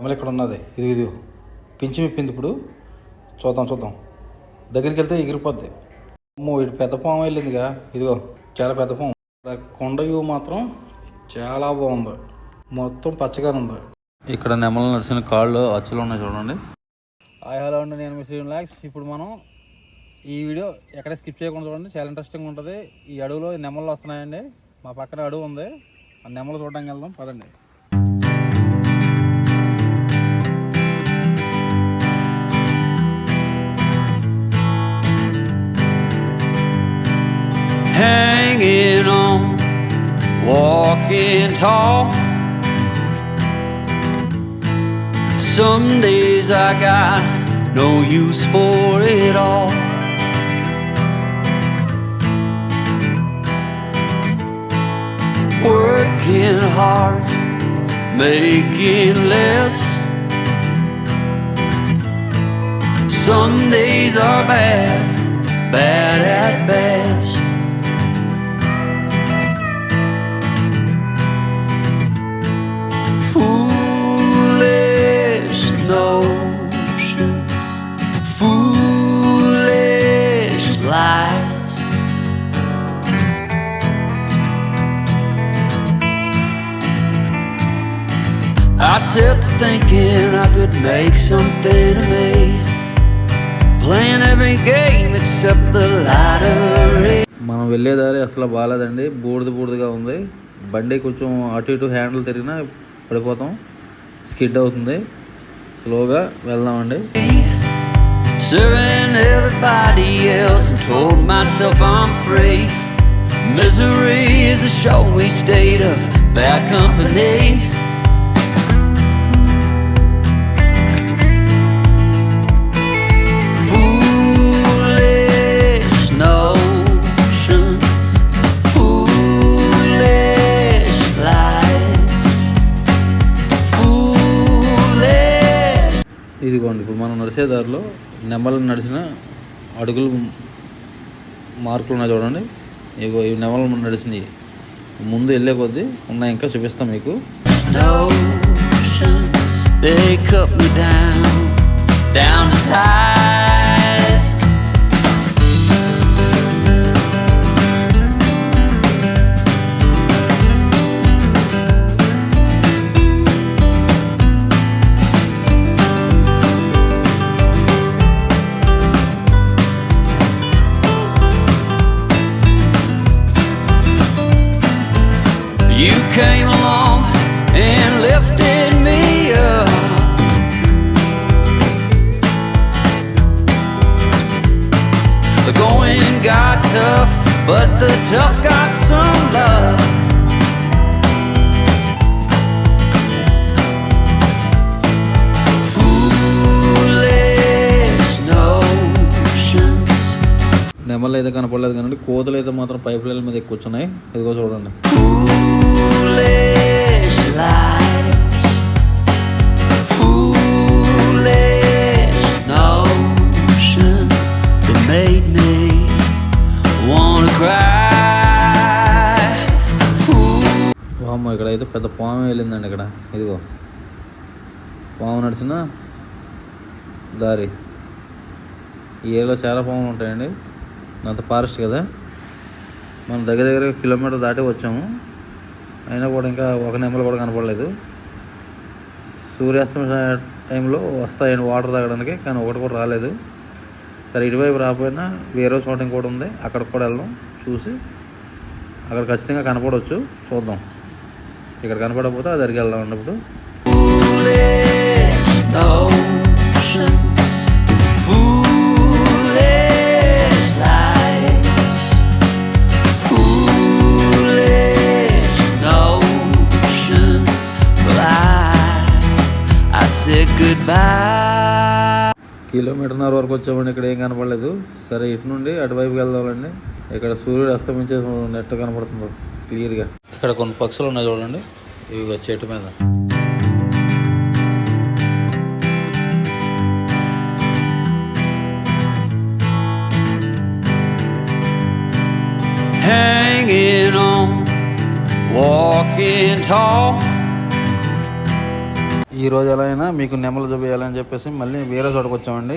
నెమలి ఇక్కడ ఉన్నది. ఇది పించి విప్పింది. ఇప్పుడు చూద్దాం. దగ్గరికి వెళ్తే ఎగిరిపోద్ది. అమ్మో, ఇటు పెద్ద పాము వెళ్ళిందిగా. ఇదిగో చాలా పెద్ద పాము. ఇక్కడ కొండ వ్యూ మాత్రం చాలా బాగుంది. మొత్తం పచ్చగానే ఉంది. ఇక్కడ నెమలు నడిచిన కాళ్ళు అచ్చులు ఉన్నాయి చూడండి. హలో అండి, నేను మీ శ్రీనివాస్. ఇప్పుడు మనం ఈ వీడియో ఎక్కడ స్కిప్ చేయకుండా చూడండి, చాలా ఇంట్రెస్టింగ్ ఉంటుంది. ఈ అడవిలో నెమలు వస్తున్నాయండి. మా పక్కన అడవి ఉంది, ఆ నెమలు చూడడానికి వెళ్దాం పదండి. Hanging on, walking tall. Some days I got no use for it all. Working hard, making less. Some days are bad at best. Foolish notions, foolish lies. I set to thinking I could make something of me, playing every game except the lottery. మనం వెళ్ళేదారి అసలు బాగాలేదండి. బూడిదగా ఉంది. బండి కొంచెం అటు ఇటు handle తిరిగినా పడిపోతాం, స్కిడ్ అవుతుంది. స్లోగా వెళ్దామండి. Serving everybody else and told myself I'm free. Misery is a showy state of bad company. Foolish notions, foolish lies, foolish. ఇదిగోండి, ఇప్పుడు మనం నడిచే దారిలో నెమలు నడిచిన అడుగులు మార్కులు ఉన్నాయి చూడండి. ఇగో ఈ నెమలు నడిచినవి ముందు వెళ్ళే కొద్దీ ఉన్నాయి, ఇంకా చూపిస్తాం మీకు. Notions, they cut me down to size. You came along and lifted me up. The going got tough, but the tough got some luck. Foolish notions. నెమలు అయితే కనపడలేదు కానీ కోతులు అయితే మాత్రం పైప్ లైన్ మీద ఎక్కువ వచ్చున్నాయి. ఇదిగో చూడండి. Foolish lies, foolish notions that made me wanna cry. వామ్మో, ఇక్కడ అయితే పెద్ద పాము వెళ్ళిందండి. ఇక్కడ ఇదిగో పాము నడిచిన దారి. ఈ ఏరియాలో చాలా పాములు ఉంటాయండి. అంత ఫారెస్ట్ కదా. మనం దగ్గర కిలోమీటర్ దాటి వచ్చాము, అయినా కూడా ఇంకా ఒక నెమలు కూడా కనపడలేదు. సూర్యాస్తమయ టైంలో వస్తాయండి వాటర్ తాగడానికి, కానీ ఒకటి కూడా రాలేదు. సరే, ఇటువైపు రాకపోయినా వేరే చోట ఇంకోటి ఉంది, అక్కడికి కూడా వెళ్దాం. చూసి అక్కడ ఖచ్చితంగా కనపడవచ్చు, చూద్దాం. ఇక్కడ కనపడకపోతే అది దగ్గరికి వెళ్దాం అన్నప్పుడు. కిలోమీటర్న్నర వరకు వచ్చామండి, ఇక్కడ ఏం కనపడలేదు. సరే, ఇటు నుండి అటువైపుకి వెళ్దామండి. ఇక్కడ సూర్యుడు అస్తమించే నెట్ కనపడుతుంది క్లియర్గా. ఇక్కడ కొన్ని పక్షులు ఉన్నాయి చూడండి, ఇవి చెట్టు మీద. Hanging on, walking tall. ఈ ఈరోజు ఎలా అయినా మీకు నెమలు చూపించాలని చెప్పేసి మళ్ళీ వేరే చోటకు వచ్చామండి.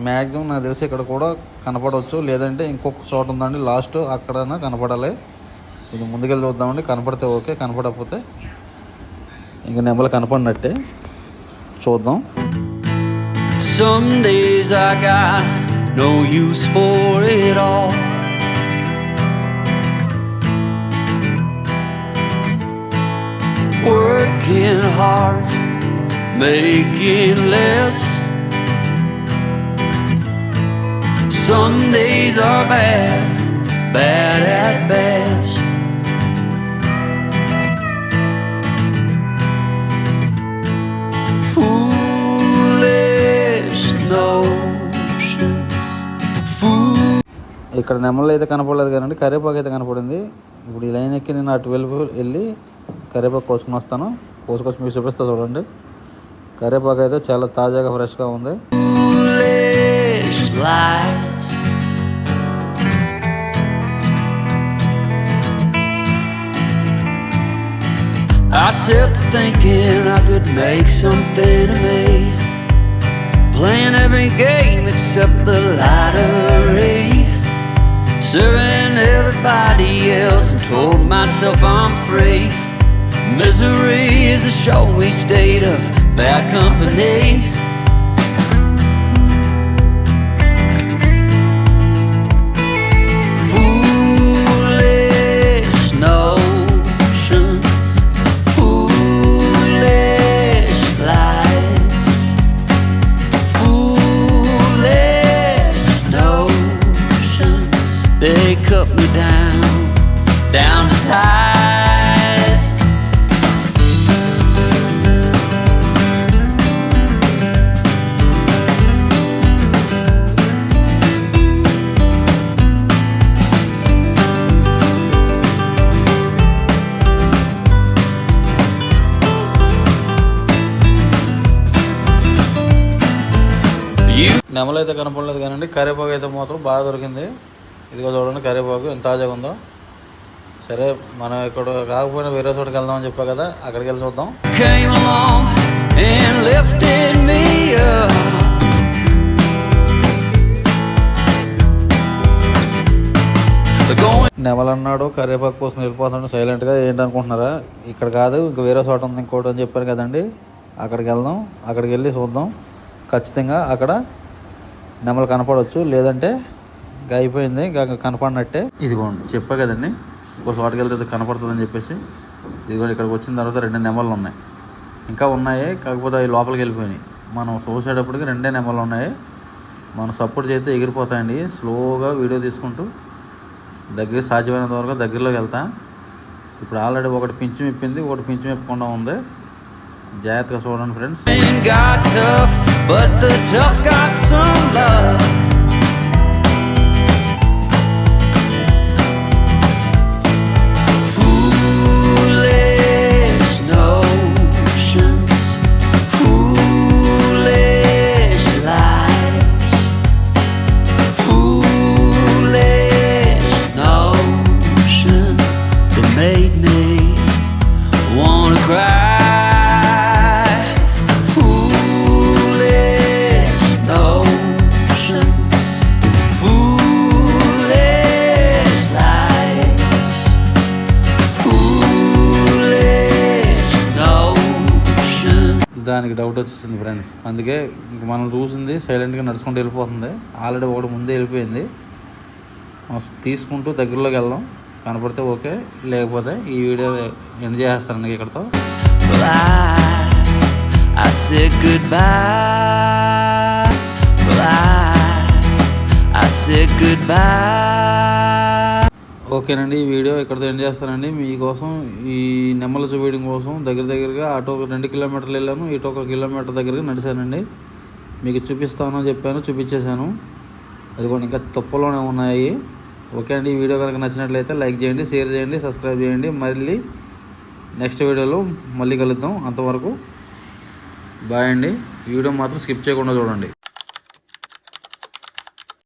మ్యాక్సిమం నాకు తెలిసి ఇక్కడ కూడా కనపడవచ్చు, లేదంటే ఇంకొక చోట ఉందండి లాస్ట్, అక్కడైనా కనపడాలి. ఇది ముందుకెళ్ళి చూద్దామండి. కనపడితే ఓకే, కనపడకపోతే ఇంక నెమలు కనపడినట్టే. చూద్దాం. Some days I got no use for it all. Working hard, making less. Some days are bad, bad at best. Foolish notions. ఇక్కడ నెమలు అయితే కనపడలేదు కానీ కరివేపాకు అయితే కనపడింది. ఇప్పుడు ఈ లైన్ ఎక్కి నేను అటు వెళ్ళి కరివేపాకు కోసుకుని వస్తాను. కోసుకొచ్చి మీకు చూపిస్తా చూడండి. కరివేపాకు అయితే చాలా తాజాగా ఫ్రెష్గా ఉంది. Foolish lies. I set to thinking I could make something of me, playing every game except the lottery, serving everybody else and told myself I'm free. Misery is a showy state of bad company. Foolish notions, foolish lies, foolish notions. They cut me down to size. నెమలు అయితే కనపడలేదు కానీ కరివేపాకు అయితే మాత్రం బాగా దొరికింది. ఇదిగో చూడండి కరివేపాకు ఎంత తాజాగా ఉందో. సరే మనం ఇక్కడ కాకపోయినా వేరే చోటుకి వెళ్దామని చెప్పా కదా, అక్కడికి వెళ్ళి చూద్దాం. Came along and lifted me up. నెమలు అన్నాడు కరివేపాకు కోసం వెళ్ళిపోతాడు సైలెంట్గా. ఏంటనుకుంటున్నారా, ఇక్కడ కాదు ఇంకా వేరే చోట ఉంది ఇంకోటి అని చెప్పారు కదండి. అక్కడికి వెళ్దాం. అక్కడికి వెళ్ళి చూద్దాం. ఖచ్చితంగా అక్కడ నెమలు కనపడవచ్చు, లేదంటే అయిపోయింది ఇంకా కనపడినట్టే. ఇదిగోండి చెప్పా కదండి ఇంకో చోటకి వెళ్తే కనపడుతుందని చెప్పేసి. ఇదిగోండి ఇక్కడికి వచ్చిన తర్వాత 2 నెమలు ఉన్నాయి. ఇంకా ఉన్నాయి, కాకపోతే అవి లోపలికి వెళ్ళిపోయినాయి. మనం చూసేటప్పటికి 2 నెమలు ఉన్నాయి. మనం సపోర్ట్ చేస్తే ఎగిరిపోతాయండి. స్లోగా వీడియో తీసుకుంటూ దగ్గర సాధ్యమైనంత వరకు దగ్గరలోకి వెళ్తా. ఇప్పుడు ఆల్రెడీ ఒకటి పింఛం ఇప్పింది, ఒకటి పింఛం ఇప్పకుండా ఉంది. జాగ్రత్తగా చూడండి friends. Got tough, but the tough got some love. Foolish notions, foolish lies, foolish notions that made me wanna cry. దానికి డౌట్ వచ్చేసింది ఫ్రెండ్స్. అందుకే ఇంక మనం చూసింది సైలెంట్గా నడుచుకుంటూ వెళ్ళిపోతుంది. ఆల్రెడీ ఒకటి ముందే వెళ్ళిపోయింది. మనం తీసుకుంటూ దగ్గరలోకి వెళ్దాం. కనపడితే ఓకే, లేకపోతే ఈ వీడియో ఎండ్ చేసేస్తానండి ఇక్కడతో. I said goodbye. I said goodbye. ఓకేనండి, ఈ వీడియో ఇక్కడతో ఎండ్ చేస్తానండి. మీకోసం ఈ నెమలు చూపించడం కోసం దగ్గరగా అటు ఒక 2 కిలోమీటర్లు వెళ్ళాను, ఇటు ఒక కిలోమీటర్ దగ్గరగా నడిచానండి. మీకు చూపిస్తాను చెప్పాను, చూపించేశాను. అదిగోండి ఇంకా తుప్పలోనే ఉన్నాయి. ఓకే అండి, ఈ వీడియో కనుక నచ్చినట్లయితే లైక్ చేయండి, షేర్ చేయండి, సబ్స్క్రైబ్ చేయండి. మళ్ళీ నెక్స్ట్ వీడియోలో మళ్ళీ కలుద్దాం. అంతవరకు బాయ్ అండి. వీడియో మాత్రం స్కిప్ చేయకుండా చూడండి.